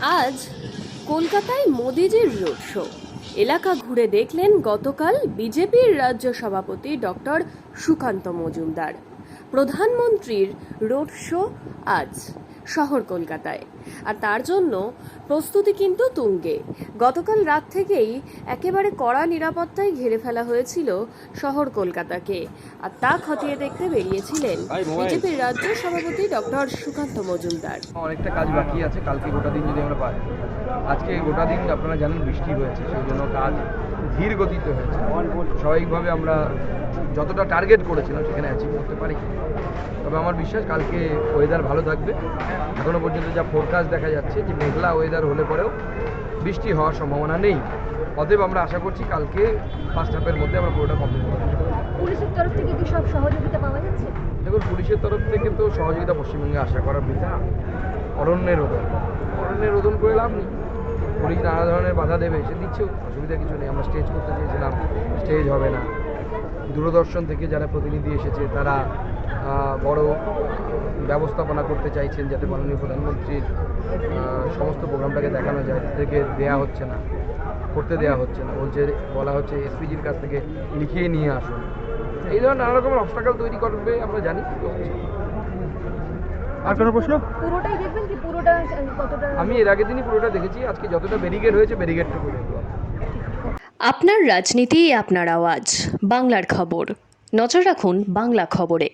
আজ কলকাতায় মোদিজির রোড শো। এলাকা ঘুরে দেখলেন গতকাল বিজেপির রাজ্য সভাপতি ডক্টর সুকান্ত মজুমদার। প্রধানমন্ত্রীর রোড শো আজ শহর কলকাতায়, আর তার জন্য প্রস্তুতি কিন্তু তুঙ্গে। গতকাল রাত থেকেই একেবারে কড়া নিরাপত্তায় ঘিরে ফেলা হয়েছিল শহর কলকাতাকে, আর তা খতিয়ে দেখতে বেরিয়েছিলেন বিজেপির রাজ্য সভাপতি ডক্টর সুকান্ত মজুমদার। অনেকটা কাজ বাকি আছে, কালকে গোটা দিন যদি আমরা পাই। আজকে গোটা দিন আপনারা জানেন বৃষ্টি হয়েছে, সেই জন্য কাজ ধীর গতিতে হয়েছে। স্বাভাবিকভাবে আমরা যতটা টার্গেট করেছিলাম সেখানে অ্যাচিভ করতে পারি, তবে আমার বিশ্বাস কালকে ওয়েদার ভালো থাকবে। এখনও পর্যন্ত যা ফোরকাস্ট দেখা যাচ্ছে যে মেঘলা ওয়েদার হলে পরেও বৃষ্টি হওয়ার সম্ভাবনা নেই। অতএব আমরা আশা করছি কালকে ফার্স্ট হাফের মধ্যে আমরা পুরোটা কমপ্লিট করতে পারবো। পুলিশের তরফ থেকে কি সব সহযোগিতা পাওয়া যাচ্ছে? দেখুন, পুলিশের তরফ থেকে তো সহযোগিতা পশ্চিমবঙ্গে আশা করার বিষয় না। অরণ্যের রোধন করে লাভ নেই। পুলিশ নানা ধরনের বাধা দেবে, সে দিচ্ছেও, অসুবিধা কিছু নেই। আমরা স্টেজ করতে চেয়েছিলাম, স্টেজ হবে না। দূরদর্শন থেকে যারা প্রতিনিধি এসেছে তারা বড় ব্যবস্থাপনা করতে চাইছেন যাতে মাননীয় প্রধানমন্ত্রীর সমস্ত প্রোগ্রামটাকে দেখানো যায়, তাদেরকে দেওয়া হচ্ছে না, করতে দেওয়া হচ্ছে না। বলা হচ্ছে এসপিজির কাছ থেকে লিখিয়ে নিয়ে আসুন। এই ধরনের নানা রকমের অবস্টাকেল তৈরি করবে আমরা জানি। আর কোনো প্রশ্ন? পুরোটাই দেখবেন কি পুরোটা কতটা? আমি এর আগের দিনই পুরোটা দেখেছি, আজকে যতটা ব্যারিকেড হয়েছে ব্যারিকেডটুকু দেখবো। আপনার রাজনীতি, আপনার আওয়াজ, বাংলার খবর। নজর রাখুন বাংলা খবরে।